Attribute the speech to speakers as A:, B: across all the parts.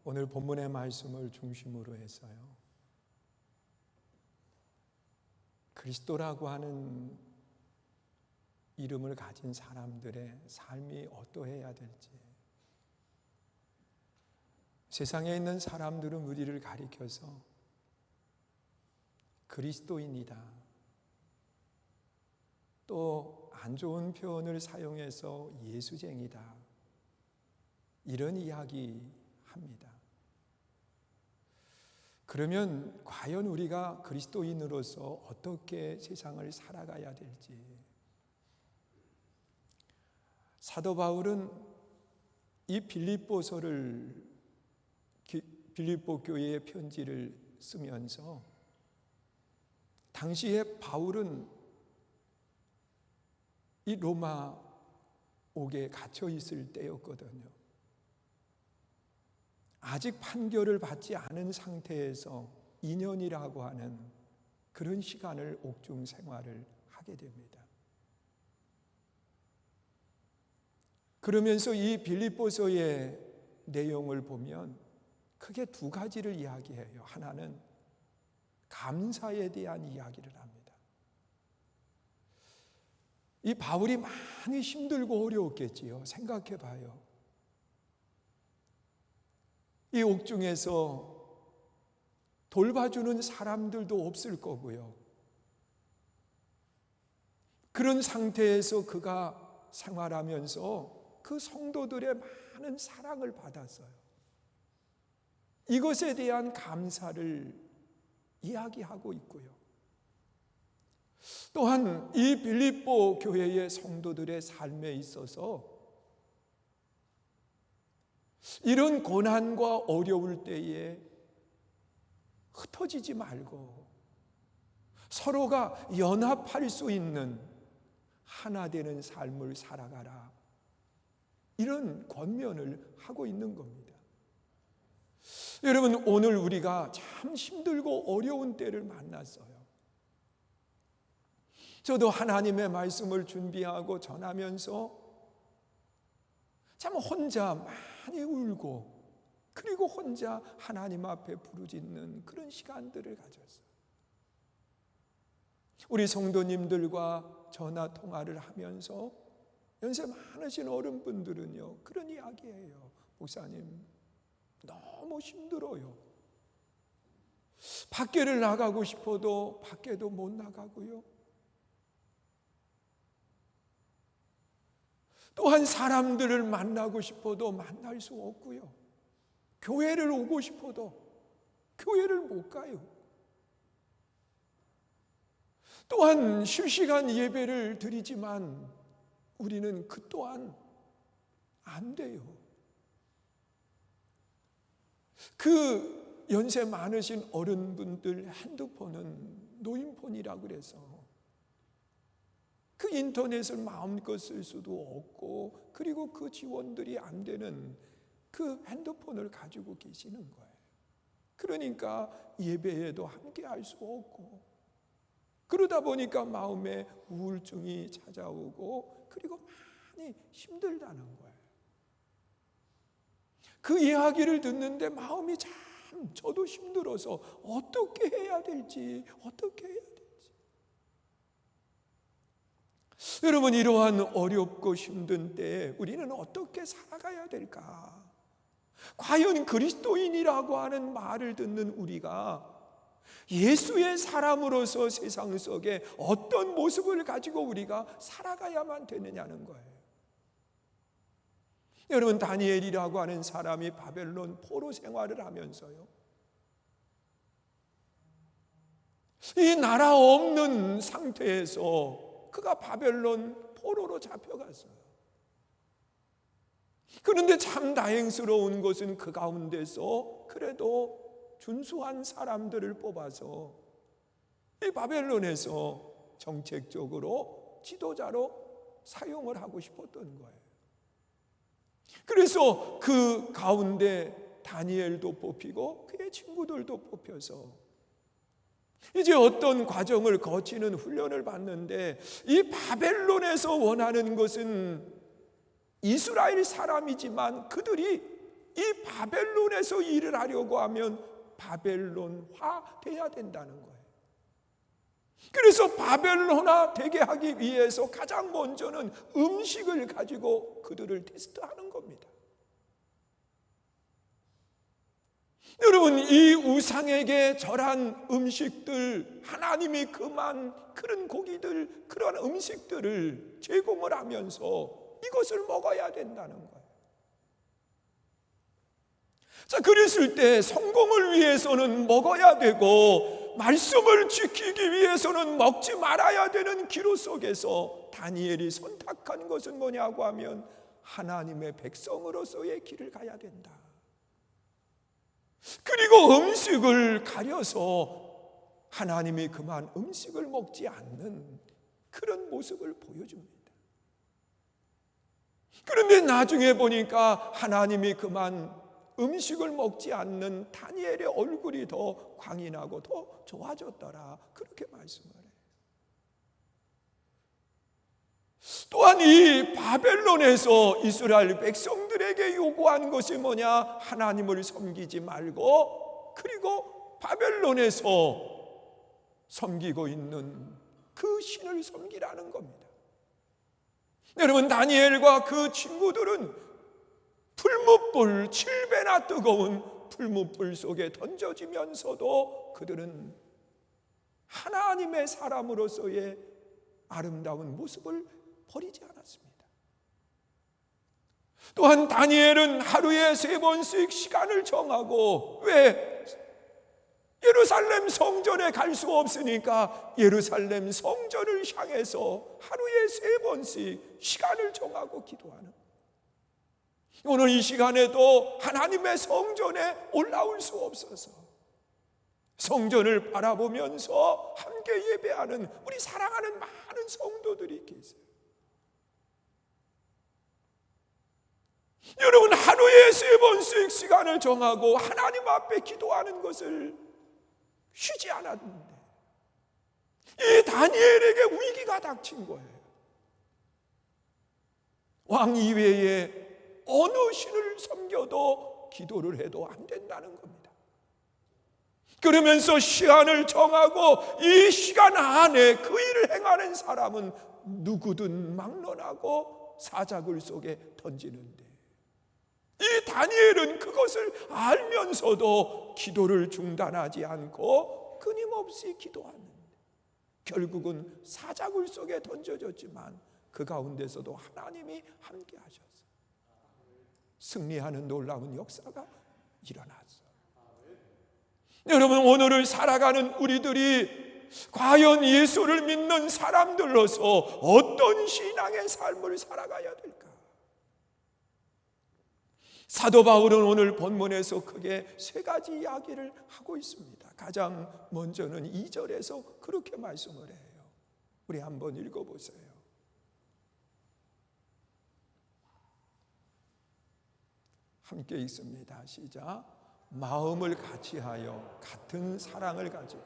A: 오늘 본문의 말씀을 중심으로 해서요, 그리스도라고 하는 이름을 가진 사람들의 삶이 어떠해야 될지, 세상에 있는 사람들은 우리를 가리켜서 그리스도인이다, 또 안 좋은 표현을 사용해서 예수쟁이다, 이런 이야기 합니다. 그러면 과연 우리가 그리스도인으로서 어떻게 세상을 살아가야 될지, 사도 바울은 이 빌립보서를, 빌립보 교회의 편지를 쓰면서, 당시에 바울은 이 로마 옥에 갇혀 있을 때였거든요. 아직 판결을 받지 않은 상태에서 2년이라고 하는 그런 시간을 옥중 생활을 하게 됩니다. 그러면서 이 빌립보서의 내용을 보면 크게 두 가지를 이야기해요. 하나는 감사에 대한 이야기를 합니다. 이 바울이 많이 힘들고 어려웠겠지요. 생각해 봐요. 이 옥중에서 돌봐주는 사람들도 없을 거고요. 그런 상태에서 그가 생활하면서 그 성도들의 많은 사랑을 받았어요. 이것에 대한 감사를 이야기하고 있고요. 또한 이 빌립보 교회의 성도들의 삶에 있어서 이런 고난과 어려울 때에 흩어지지 말고 서로가 연합할 수 있는 하나 되는 삶을 살아가라, 이런 권면을 하고 있는 겁니다. 여러분, 오늘 우리가 참 힘들고 어려운 때를 만났어요. 저도 하나님의 말씀을 준비하고 전하면서 참 혼자 많이 울고, 그리고 혼자 하나님 앞에 부르짖는 그런 시간들을 가졌어요. 우리 성도님들과 전화 통화를 하면서 연세 많으신 어른분들은요, 그런 이야기예요. 목사님, 너무 힘들어요. 밖에를 나가고 싶어도 밖에도 못 나가고요. 또한 사람들을 만나고 싶어도 만날 수 없고요. 교회를 오고 싶어도 교회를 못 가요. 또한 실시간 예배를 드리지만 우리는 그 또한 안 돼요. 그 연세 많으신 어른분들 핸드폰은 노인폰이라고 그래서 그 인터넷을 마음껏 쓸 수도 없고, 그리고 그 지원들이 안 되는 그 핸드폰을 가지고 계시는 거예요. 그러니까 예배에도 함께 할 수 없고, 그러다 보니까 마음에 우울증이 찾아오고, 그리고 많이 힘들다는 거예요. 그 이야기를 듣는데 마음이 참 저도 힘들어서 어떻게 해야 될지, 어떻게 해야 될지. 여러분, 이러한 어렵고 힘든 때에 우리는 어떻게 살아가야 될까? 과연 그리스도인이라고 하는 말을 듣는 우리가 예수의 사람으로서 세상 속에 어떤 모습을 가지고 우리가 살아가야만 되느냐는 거예요. 여러분, 다니엘이라고 하는 사람이 바벨론 포로 생활을 하면서요, 이 나라 없는 상태에서 그가 바벨론 포로로 잡혀갔어요. 그런데 참 다행스러운 것은 그 가운데서 그래도 준수한 사람들을 뽑아서 이 바벨론에서 정책적으로 지도자로 사용을 하고 싶었던 거예요. 그래서 그 가운데 다니엘도 뽑히고 그의 친구들도 뽑혀서 이제 어떤 과정을 거치는 훈련을 받는데, 이 바벨론에서 원하는 것은 이스라엘 사람이지만 그들이 이 바벨론에서 일을 하려고 하면 바벨론화 돼야 된다는 거예요. 그래서 바벨론화 되게 하기 위해서 가장 먼저는 음식을 가지고 그들을 테스트하는 겁니다. 여러분, 이 우상에게 절한 음식들, 하나님이 그런 고기들, 그런 음식들을 제공을 하면서 이것을 먹어야 된다는 거예요. 자, 그랬을 때 성공을 위해서는 먹어야 되고 말씀을 지키기 위해서는 먹지 말아야 되는 기로 속에서 다니엘이 선택한 것은 뭐냐고 하면 하나님의 백성으로서의 길을 가야 된다. 그리고 음식을 가려서 하나님이 그만 음식을 먹지 않는 그런 모습을 보여줍니다. 그런데 나중에 보니까 하나님이 그만 음식을 먹지 않는 다니엘의 얼굴이 더 광이 나고 더 좋아졌더라, 그렇게 말씀을 해요. 또한 이 바벨론에서 이스라엘 백성들에게 요구한 것이 뭐냐? 하나님을 섬기지 말고 그리고 바벨론에서 섬기고 있는 그 신을 섬기라는 겁니다. 여러분, 다니엘과 그 친구들은 풀무불 7배나 뜨거운 풀무불 속에 던져지면서도 그들은 하나님의 사람으로서의 아름다운 모습을 버리지 않았습니다. 또한 다니엘은 하루에 3번씩 시간을 정하고, 왜? 예루살렘 성전에 갈 수 없으니까 예루살렘 성전을 향해서 하루에 3번씩 시간을 정하고 기도하는, 오늘 이 시간에도 하나님의 성전에 올라올 수 없어서 성전을 바라보면서 함께 예배하는 우리 사랑하는 많은 성도들이 계세요. 여러분, 하루에 3번씩 시간을 정하고 하나님 앞에 기도하는 것을 쉬지 않았는데 이 다니엘에게 위기가 닥친 거예요. 왕 이외에 어느 신을 섬겨도 기도를 해도 안 된다는 겁니다. 그러면서 시간을 정하고 이 시간 안에 그 일을 행하는 사람은 누구든 막론하고 사자굴 속에 던지는데, 이 다니엘은 그것을 알면서도 기도를 중단하지 않고 끊임없이 기도하는데 결국은 사자굴 속에 던져졌지만 그 가운데서도 하나님이 함께 하셨어요. 승리하는 놀라운 역사가 일어났어요. 여러분, 오늘을 살아가는 우리들이 과연 예수를 믿는 사람들로서 어떤 신앙의 삶을 살아가야 될까? 사도 바울은 오늘 본문에서 크게 3가지 이야기를 하고 있습니다. 가장 먼저는 2절에서 그렇게 말씀을 해요. 우리 한번 읽어보세요. 함께 읽습니다. 시작. 마음을 같이하여 같은 사랑을 가지고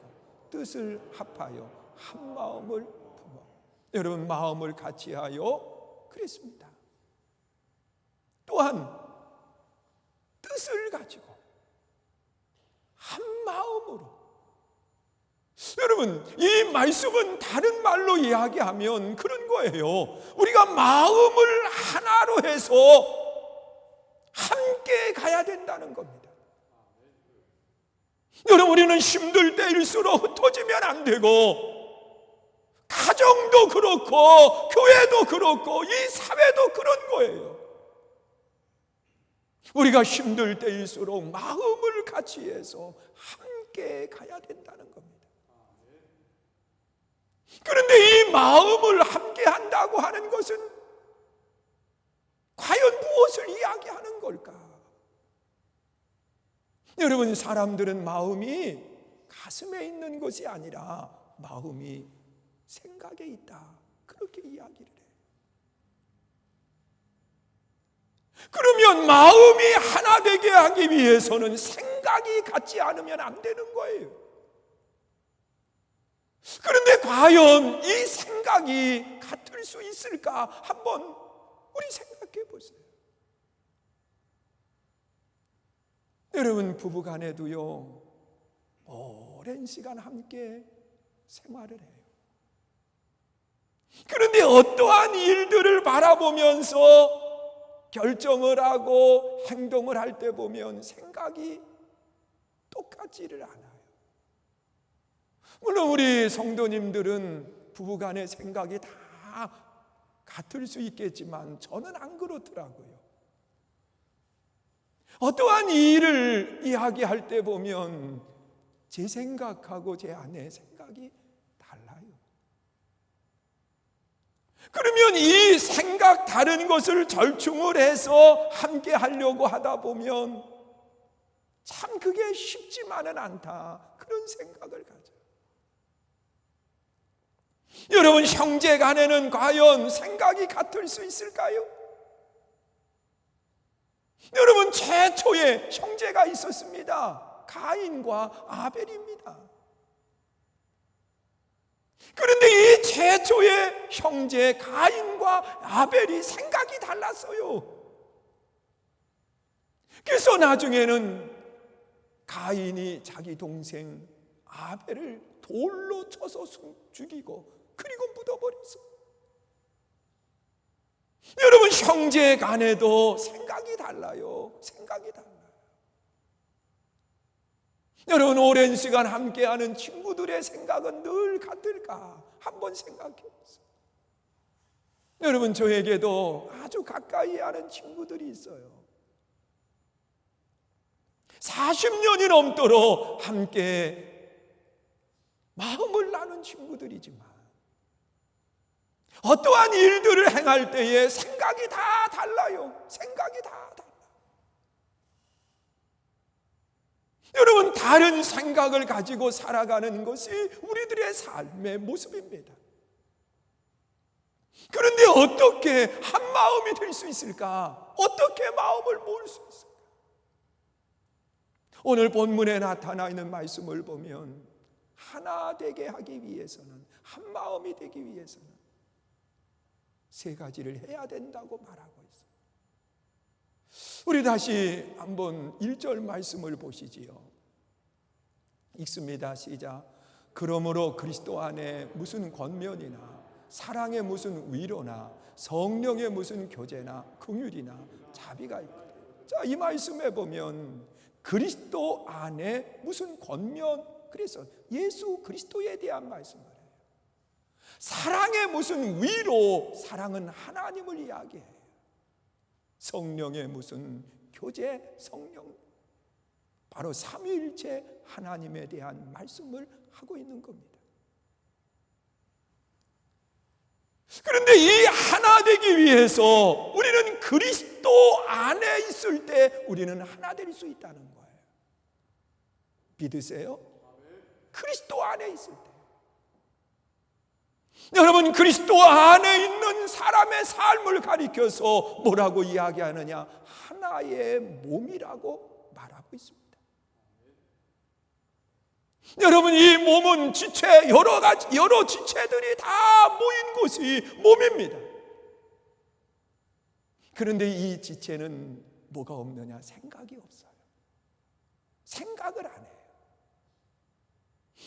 A: 뜻을 합하여 한 마음을 품어. 여러분, 마음을 같이하여 그랬습니다. 또한 뜻을 가지고 한 마음으로. 여러분, 이 말씀은 다른 말로 이야기하면 그런 거예요. 우리가 마음을 하나로 해서 함께 가야 된다는 겁니다. 여러분, 우리는 힘들 때일수록 흩어지면 안 되고, 가정도 그렇고 교회도 그렇고 이 사회도 그런 거예요. 우리가 힘들 때일수록 마음을 같이 해서 함께 가야 된다는 겁니다. 그런데 이 마음을 함께 한다고 하는 것은 과연 무엇을 이야기하는 걸까? 여러분, 사람들은 마음이 가슴에 있는 것이 아니라 마음이 생각에 있다, 그렇게 이야기를 해요. 그러면 마음이 하나 되게 하기 위해서는 생각이 같지 않으면 안 되는 거예요. 그런데 과연 이 생각이 같을 수 있을까? 한번 우리 생각해 보세요. 여러분, 부부간에도요, 오랜 시간 함께 생활을 해요. 그런데 어떠한 일들을 바라보면서 결정을 하고 행동을 할 때 보면 생각이 똑같지를 않아요. 물론 우리 성도님들은 부부간의 생각이 다 같을 수 있겠지만 저는 안 그렇더라고요. 어떠한 일을 이야기할 때 보면 제 생각하고 제 아내의 생각이 달라요. 그러면 이 생각 다른 것을 절충을 해서 함께 하려고 하다 보면 참 그게 쉽지만은 않다, 그런 생각을 가져요. 여러분, 형제 간에는 과연 생각이 같을 수 있을까요? 여러분, 최초에 형제가 있었습니다. 가인과 아벨입니다. 그런데 이 최초의 형제 가인과 아벨이 생각이 달랐어요. 그래서 나중에는 가인이 자기 동생 아벨을 돌로 쳐서 죽이고 그리고 묻어버렸어요. 여러분, 형제 간에도 생각이 달라요. 생각이 달라요. 여러분, 오랜 시간 함께하는 친구들의 생각은 늘 같을까? 한번 생각해 보세요. 여러분, 저에게도 아주 가까이 하는 친구들이 있어요. 40년이 넘도록 함께 마음을 나눈 친구들이지만 어떠한 일들을 행할 때에 생각이 다 달라요. 생각이 다 달라요. 여러분, 다른 생각을 가지고 살아가는 것이 우리들의 삶의 모습입니다. 그런데 어떻게 한 마음이 될 수 있을까? 어떻게 마음을 모을 수 있을까? 오늘 본문에 나타나 있는 말씀을 보면 하나 되게 하기 위해서는, 한 마음이 되기 위해서는 세 가지를 해야 된다고 말하고 있어요. 우리 다시 한번 1절 말씀을 보시지요. 읽습니다. 시작. 그러므로 그리스도 안에 무슨 권면이나 사랑의 무슨 위로나 성령의 무슨 교제나 긍휼이나 자비가 있거든. 자, 이 말씀에 보면 그리스도 안에 무슨 권면, 그래서 예수 그리스도에 대한 말씀을 해요. 사랑의 무슨 위로, 사랑은 하나님을 이야기해요. 성령의 무슨 교제, 성령, 바로 삼위일체 하나님에 대한 말씀을 하고 있는 겁니다. 그런데 이 하나 되기 위해서 우리는 그리스도 안에 있을 때 우리는 하나 될 수 있다는 거예요. 믿으세요? 그리스도 안에 있을 때. 여러분, 그리스도 안에 있는 사람의 삶을 가리켜서 뭐라고 이야기하느냐? 하나의 몸이라고 말하고 있습니다. 여러분, 이 몸은 지체, 여러 지체들이 다 모인 곳이 몸입니다. 그런데 이 지체는 뭐가 없느냐? 생각이 없어요. 생각을 안 해요.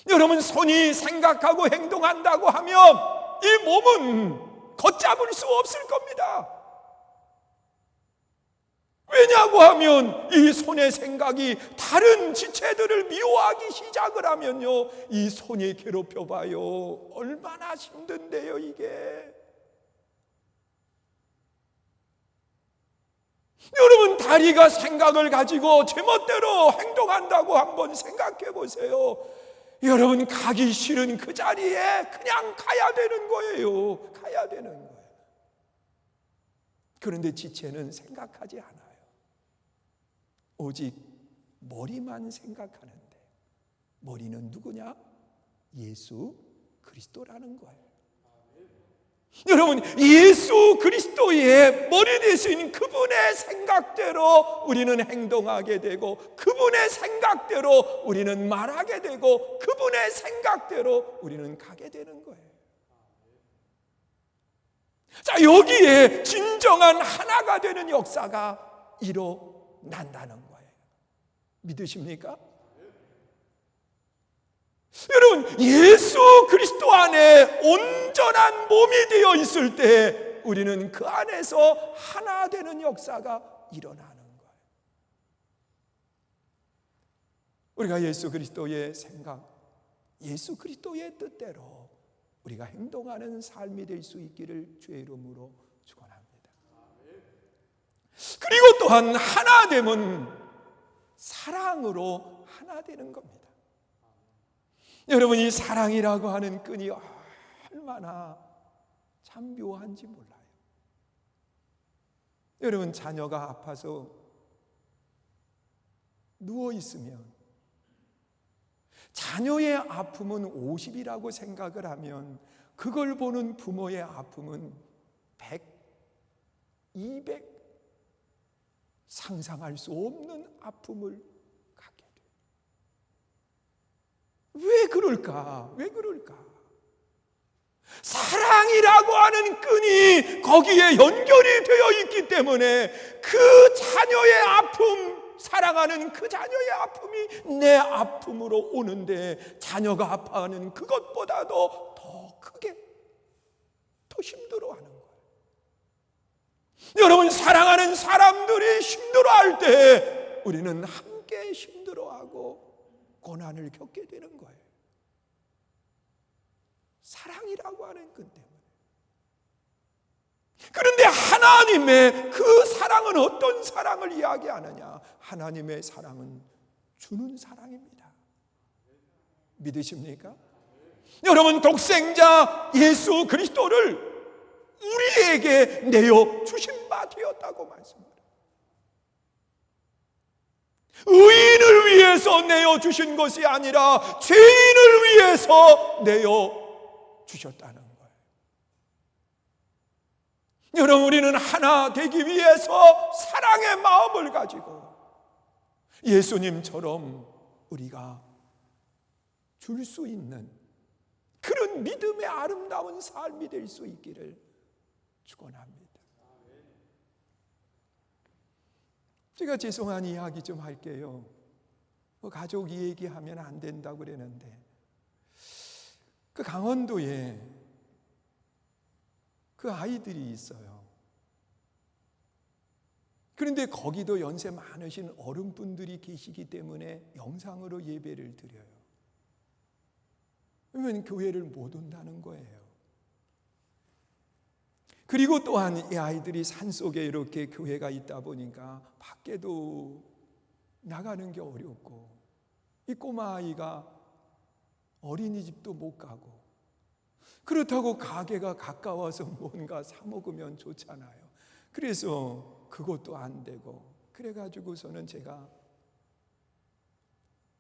A: 여러분, 손이 생각하고 행동한다고 하면 이 몸은 걷잡을 수 없을 겁니다. 왜냐고 하면 이 손의 생각이 다른 지체들을 미워하기 시작을 하면요, 이 손이 괴롭혀봐요. 얼마나 힘든데요, 이게. 여러분, 다리가 생각을 가지고 제멋대로 행동한다고 한번 생각해 보세요. 여러분, 가기 싫은 그 자리에 그냥 가야 되는 거예요. 가야 되는 거예요. 그런데 지체는 생각하지 않아요. 오직 머리만 생각하는데, 머리는 누구냐? 예수 그리스도라는 거예요. 여러분, 예수 그리스도의 머리 대신 그분의 생각대로 우리는 행동하게 되고, 그분의 생각대로 우리는 말하게 되고, 그분의 생각대로 우리는 가게 되는 거예요. 자, 여기에 진정한 하나가 되는 역사가 일어난다는 거예요. 믿으십니까? 여러분, 예수 그리스도 안에 온전한 몸이 되어 있을 때 우리는 그 안에서 하나 되는 역사가 일어나는 거예요. 우리가 예수 그리스도의 생각, 예수 그리스도의 뜻대로 우리가 행동하는 삶이 될 수 있기를 주의 이름으로 축원합니다. 그리고 또한 하나됨은 사랑으로 하나 되는 겁니다. 여러분, 이 사랑이라고 하는 끈이 얼마나 참 묘한지 몰라요. 여러분, 자녀가 아파서 누워 있으면 자녀의 아픔은 50이라고 생각을 하면 그걸 보는 부모의 아픔은 100, 200 상상할 수 없는 아픔을 갖게 돼요. 왜 그럴까? 왜 그럴까? 사랑이라고 하는 끈이 거기에 연결이 되어 있기 때문에 그 자녀의 아픔, 사랑하는 그 자녀의 아픔이 내 아픔으로 오는데 자녀가 아파하는 그것보다도 더 크게, 더 힘들어하는 거예요. 여러분, 사랑하는 사람들이 힘들어할 때 우리는 함께 힘들어하고 고난을 겪게 되는 거예요. 사랑이라고 하는 끈 때문에. 그런데 하나님의 그 사랑은 어떤 사랑을 이야기하느냐? 하나님의 사랑은 주는 사랑입니다. 믿으십니까? 여러분, 독생자 예수 그리스도를 우리에게 내어 주신 바 되었다고 말씀합니다. 의인을 위해서 내어 주신 것이 아니라 죄인을 위해서 내어 주셨다는 거예요. 여러분, 우리는 하나 되기 위해서 사랑의 마음을 가지고 예수님처럼 우리가 줄 수 있는 그런 믿음의 아름다운 삶이 될 수 있기를 축원합니다. 제가 죄송한 이야기 좀 할게요. 가족 얘기하면 안 된다고 그랬는데 그 강원도에 그 아이들이 있어요. 그런데 거기도 연세 많으신 어른분들이 계시기 때문에 영상으로 예배를 드려요. 그러면 교회를 못 온다는 거예요. 그리고 또한 이 아이들이 산속에 이렇게 교회가 있다 보니까 밖에도 나가는 게 어렵고 이 꼬마 아이가 어린이집도 못 가고 그렇다고 가게가 가까워서 뭔가 사 먹으면 좋잖아요. 그래서 그것도 안 되고 그래가지고서는 제가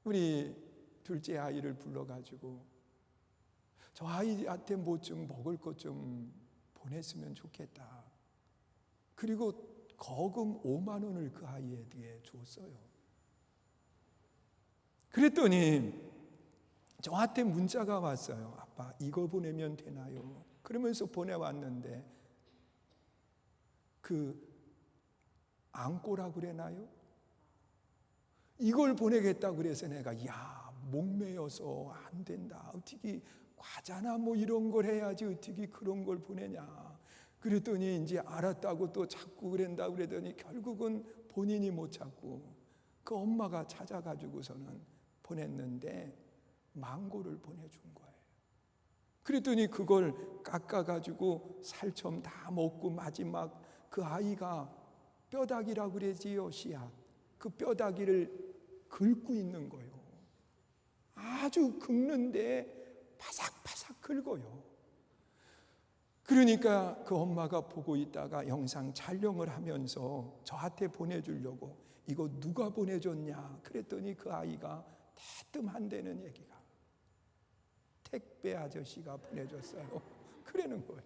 A: 우리 둘째 아이를 불러가지고 저 아이한테 뭐 좀 먹을 것 좀 보냈으면 좋겠다. 그리고 거금 5만 원을 그 아이에게 줬어요. 그랬더니 저한테 문자가 왔어요. 아빠, 이거 보내면 되나요? 그러면서 보내왔는데 그 앙꼬라 그래나요? 이걸 보내겠다 그래서 내가 목매여서 안 된다. 어떻게 과자나 뭐 이런 걸 해야지 어떻게 그런 걸 보내냐. 그랬더니 이제 알았다고 또 자꾸 그런다 그러더니 결국은 본인이 못 찾고 그 엄마가 찾아가지고서는 보냈는데 망고를 보내준 거예요. 그랬더니 그걸 깎아가지고 살점 다 먹고 마지막 그 아이가 뼈다귀라고 그러지요, 씨앗. 그 뼈다귀를 긁고 있는 거예요. 아주 긁는데 바삭바삭 긁어요. 그러니까 그 엄마가 보고 있다가 영상 촬영을 하면서 저한테 보내주려고 이거 누가 보내줬냐 그랬더니 그 아이가 대뜸 한다는 얘기가 택배 아저씨가 보내줬어요. 그러는 거예요.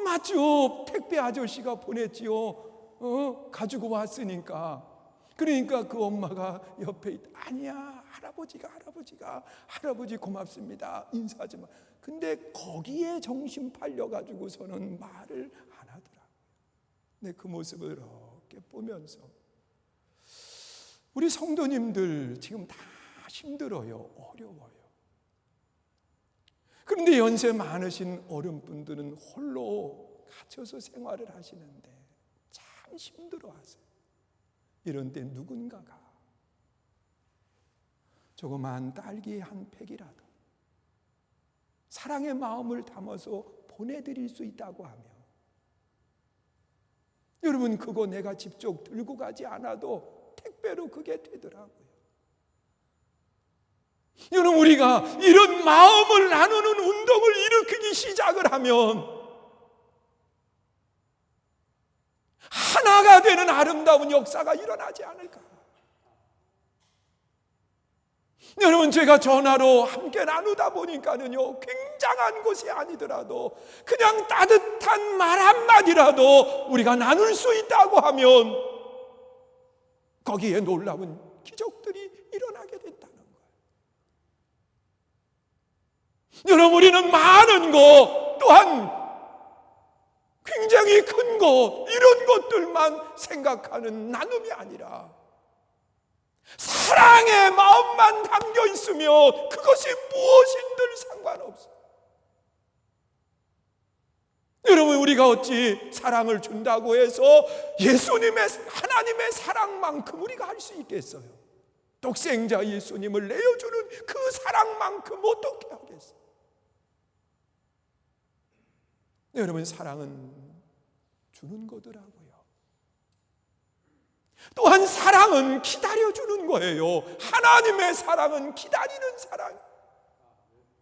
A: 맞죠. 택배 아저씨가 보냈지요. 가지고 왔으니까. 그러니까 그 엄마가 옆에 있다. 아니야, 할아버지 고맙습니다. 인사하지 마. 근데 거기에 정신 팔려가지고서는 말을 안 하더라고요. 내 그 모습을 이렇게 보면서 우리 성도님들 지금 다 힘들어요. 어려워요. 그런데 연세 많으신 어른분들은 홀로 갇혀서 생활을 하시는데 참 힘들어하세요. 이런 때 누군가가 조그만 딸기 한 팩이라도 사랑의 마음을 담아서 보내드릴 수 있다고 하면, 여러분, 그거 내가 직접 들고 가지 않아도 택배로 그게 되더라고요. 여러분, 우리가 이런 마음을 나누는 운동을 일으키기 시작을 하면 하나가 되는 아름다운 역사가 일어나지 않을까. 여러분, 제가 전화로 함께 나누다 보니까는요, 굉장한 것이 아니더라도 그냥 따뜻한 말 한마디라도 우리가 나눌 수 있다고 하면 거기에 놀라운 기적들이 일어나게 된다는 거예요. 여러분, 우리는 많은 것, 또한 굉장히 큰 것, 이런 것들만 생각하는 나눔이 아니라 사랑의 마음만 담겨 있으면 그것이 무엇인들 상관없어요. 여러분, 우리가 어찌 사랑을 준다고 해서 예수님의, 하나님의 사랑만큼 우리가 할 수 있겠어요? 독생자 예수님을 내어주는 그 사랑만큼 어떻게 하겠어요? 여러분, 사랑은 주는 거더라고요. 또한 사랑은 기다려주는 거예요. 하나님의 사랑은 기다리는 사랑.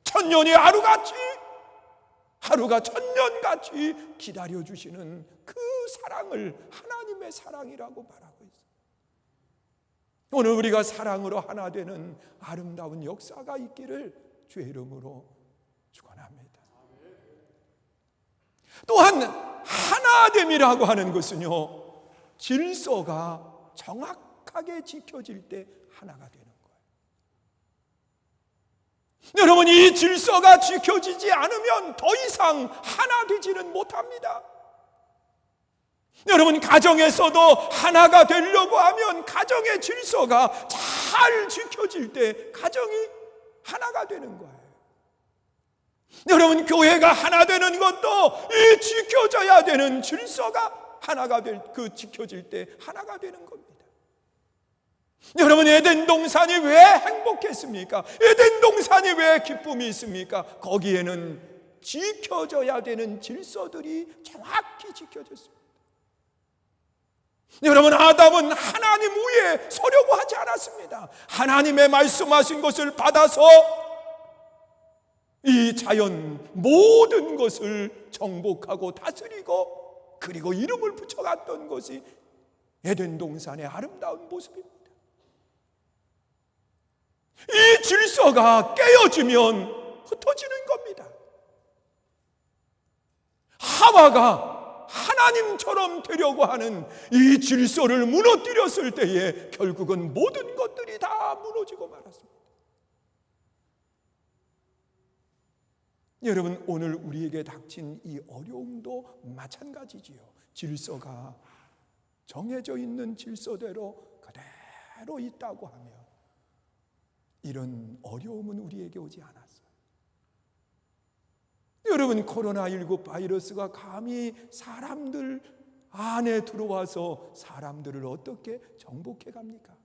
A: 천년이 하루같이, 하루가 천년같이 기다려주시는 그 사랑을 하나님의 사랑이라고 말하고 있어요. 오늘 우리가 사랑으로 하나 되는 아름다운 역사가 있기를 주의 이름으로 축원합니다. 또한 하나됨이라고 하는 것은요, 질서가 정확하게 지켜질 때 하나가 되는 거예요. 여러분, 이 질서가 지켜지지 않으면 더 이상 하나 되지는 못합니다. 여러분, 가정에서도 하나가 되려고 하면 가정의 질서가 잘 지켜질 때 가정이 하나가 되는 거예요. 여러분, 교회가 하나 되는 것도 이 지켜져야 되는 질서가 하나가 지켜질 때 하나가 되는 겁니다. 여러분, 에덴 동산이 왜 행복했습니까? 에덴 동산이 왜 기쁨이 있습니까? 거기에는 지켜져야 되는 질서들이 정확히 지켜졌습니다. 여러분, 아담은 하나님 위에 서려고 하지 않았습니다. 하나님의 말씀하신 것을 받아서 이 자연 모든 것을 정복하고 다스리고 그리고 이름을 붙여갔던 것이 에덴 동산의 아름다운 모습입니다. 이 질서가 깨어지면 흩어지는 겁니다. 하와가 하나님처럼 되려고 하는 이 질서를 무너뜨렸을 때에 결국은 모든 것들이 다 무너지고 말았습니다. 여러분, 오늘 우리에게 닥친 이 어려움도 마찬가지지요. 질서가 정해져 있는 질서대로 그대로 있다고 하면 이런 어려움은 우리에게 오지 않았어요. 여러분, 코로나19 바이러스가 감히 사람들 안에 들어와서 사람들을 어떻게 정복해 갑니까?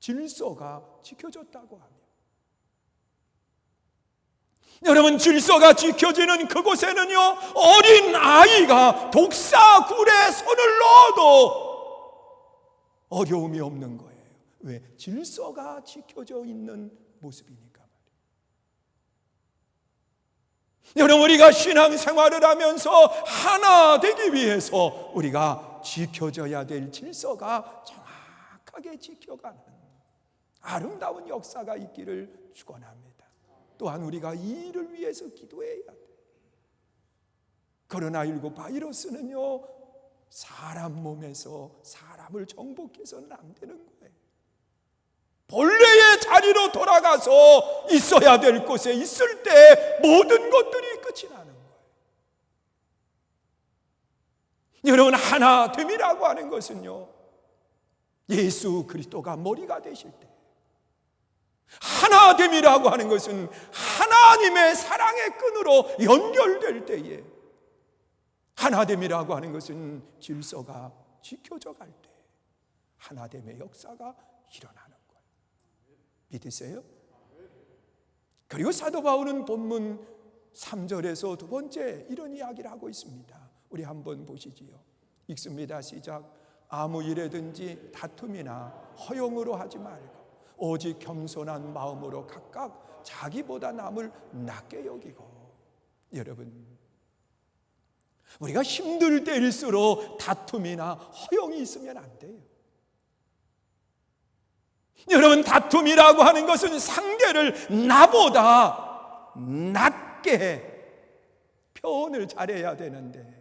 A: 질서가 지켜졌다고 하면, 여러분, 질서가 지켜지는 그곳에는요, 어린 아이가 독사굴에 손을 넣어도 어려움이 없는 거예요. 왜? 질서가 지켜져 있는 모습이니까 말이에요. 여러분, 우리가 신앙생활을 하면서 하나 되기 위해서 우리가 지켜져야 될 질서가 정확하게 지켜가는 아름다운 역사가 있기를 축원합니다. 또한 우리가 이 일을 위해서 기도해야 돼요. 코로나19 바이러스는요, 사람 몸에서 사람을 정복해서는 안 되는 거예요. 본래의 자리로 돌아가서 있어야 될 곳에 있을 때 모든 것들이 끝이 나는 거예요. 여러분, 하나됨이라고 하는 것은요, 예수 그리스도가 머리가 되실 때, 하나됨이라고 하는 것은 하나님의 사랑의 끈으로 연결될 때에, 하나됨이라고 하는 것은 질서가 지켜져 갈 때 하나됨의 역사가 일어나는 거예요. 믿으세요? 그리고 사도 바울은 본문 3절에서 두 번째 이런 이야기를 하고 있습니다. 우리 한번 보시지요. 읽습니다. 시작. 아무 일에든지 다툼이나 허용으로 하지 말고 오직 겸손한 마음으로 각각 자기보다 남을 낮게 여기고. 여러분, 우리가 힘들 때일수록 다툼이나 허용이 있으면 안 돼요. 여러분, 다툼이라고 하는 것은 상대를 나보다 낮게 표현을 잘해야 되는데,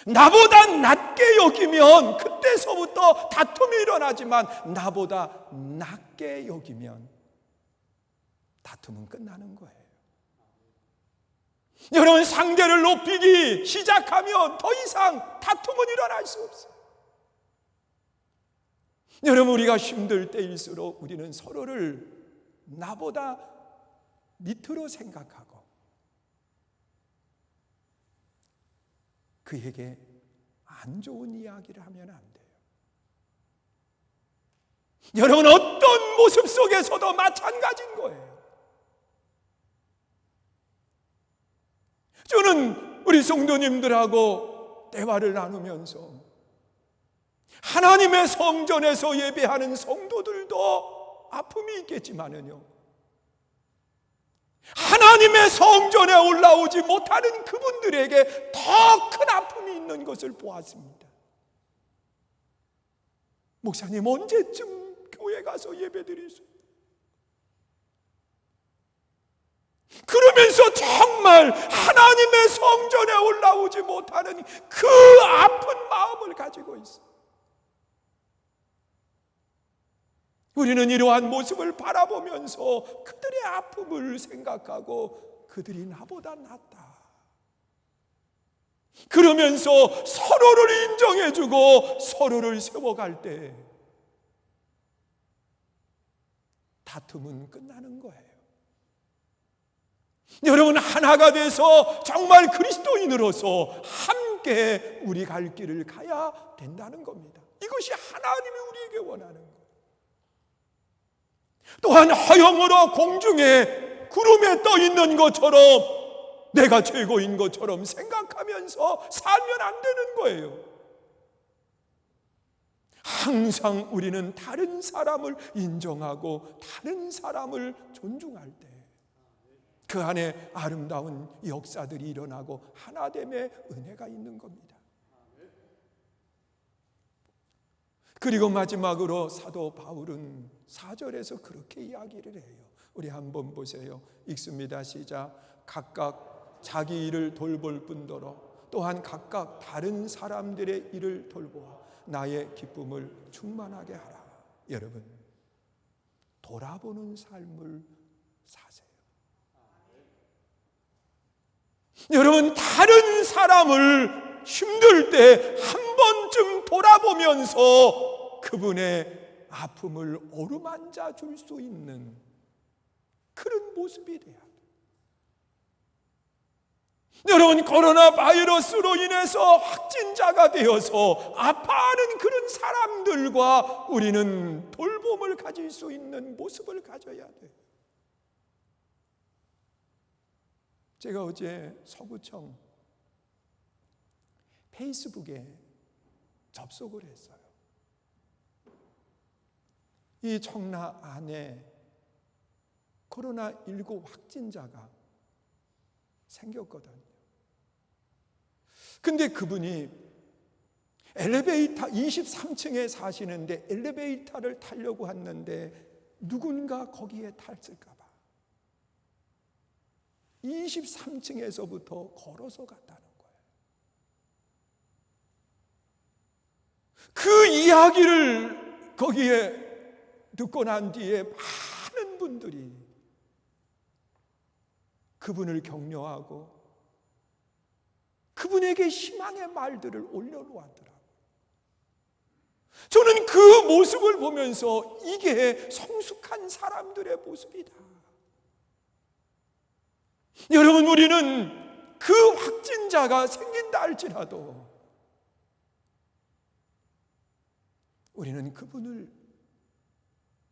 A: 나보다 낮게 여기면 그때서부터 다툼이 일어나지만 나보다 낮게 여기면 다툼은 끝나는 거예요. 여러분, 상대를 높이기 시작하면 더 이상 다툼은 일어날 수 없어요. 여러분, 우리가 힘들 때일수록 우리는 서로를 나보다 밑으로 생각하고 그에게 안 좋은 이야기를 하면 안 돼요. 여러분, 어떤 모습 속에서도 마찬가지인 거예요. 저는 우리 성도님들하고 대화를 나누면서 하나님의 성전에서 예배하는 성도들도 아픔이 있겠지만은요, 하나님의 성전에 올라오지 못하는 그분들에게 더 큰 아픔이 있는 것을 보았습니다. 목사님, 언제쯤 교회 가서 예배드릴 수? 그러면서 정말 하나님의 성전에 올라오지 못하는 그 아픈 마음을 가지고 있어요. 우리는 이러한 모습을 바라보면서 그들의 아픔을 생각하고 그들이 나보다 낫다, 그러면서 서로를 인정해주고 서로를 세워갈 때 다툼은 끝나는 거예요. 여러분, 하나가 돼서 정말 그리스도인으로서 함께 우리 갈 길을 가야 된다는 겁니다. 이것이 하나님이 우리에게 원하는 거예요. 또한 허영으로 공중에 구름에 떠 있는 것처럼 내가 최고인 것처럼 생각하면서 살면 안 되는 거예요. 항상 우리는 다른 사람을 인정하고 다른 사람을 존중할 때 그 안에 아름다운 역사들이 일어나고 하나됨의 은혜가 있는 겁니다. 그리고 마지막으로 사도 바울은 4절에서 그렇게 이야기를 해요. 우리 한번 보세요. 읽습니다. 시작. 각각 자기 일을 돌볼 뿐더러 또한 각각 다른 사람들의 일을 돌보아 나의 기쁨을 충만하게 하라. 여러분, 돌아보는 삶을 사세요. 여러분, 다른 사람을 힘들 때 한 번쯤 돌아보면서 그분의 아픔을 어루만져 줄 수 있는 그런 모습이 돼야 돼요. 여러분, 코로나 바이러스로 인해서 확진자가 되어서 아파하는 그런 사람들과 우리는 돌봄을 가질 수 있는 모습을 가져야 돼요. 제가 어제 서구청 페이스북에 접속을 했어요. 이 청라 안에 코로나19 확진자가 생겼거든요. 근데 그분이 엘리베이터 23층에 사시는데 엘리베이터를 타려고 했는데 누군가 거기에 탔을까 봐 23층에서부터 걸어서 갔다는 거예요. 그 이야기를 거기에 듣고 난 뒤에 많은 분들이 그분을 격려하고 그분에게 희망의 말들을 올려놓았더라고요. 저는 그 모습을 보면서 이게 성숙한 사람들의 모습이다. 여러분, 우리는 그 확진자가 생긴다 할지라도 우리는 그분을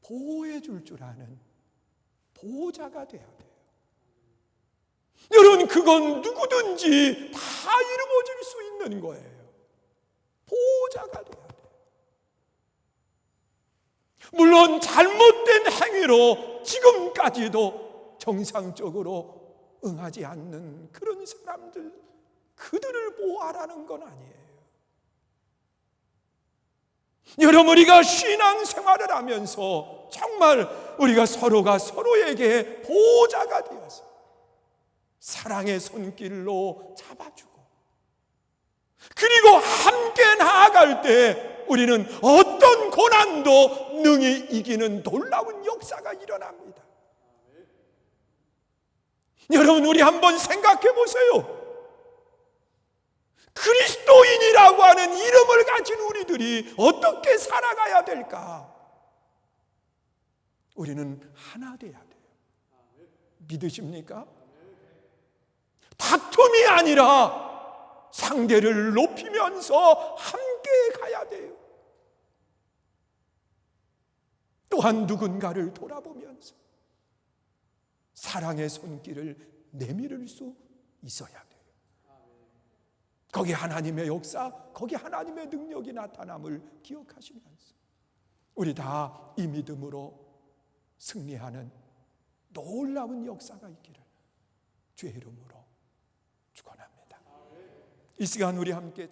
A: 보호해 줄 줄 아는 보호자가 돼야 돼요. 여러분, 그건 누구든지 다 이루어질 수 있는 거예요. 보호자가 돼야 돼요. 물론 잘못된 행위로 지금까지도 정상적으로 응하지 않는 그런 사람들, 그들을 보호하라는 건 아니에요. 여러분, 우리가 신앙생활을 하면서 정말 우리가 서로가 서로에게 보호자가 되어서 사랑의 손길로 잡아주고, 그리고 함께 나아갈 때 우리는 어떤 고난도 능히 이기는 놀라운 역사가 일어납니다. 여러분, 우리 한번 생각해 보세요. 그리스도인이라고 하는 이름을 가진 우리들이 어떻게 살아가야 될까? 우리는 하나 돼야 돼요. 믿으십니까? 다툼이 아니라 상대를 높이면서 함께 가야 돼요. 또한 누군가를 돌아보면서 사랑의 손길을 내밀을 수 있어야 돼요. 거기 하나님의 역사, 거기 하나님의 능력이 나타남을 기억하시면서 우리 다 이 믿음으로 승리하는 놀라운 역사가 있기를 주의 이름으로 축원합니다. 이 시간 우리 함께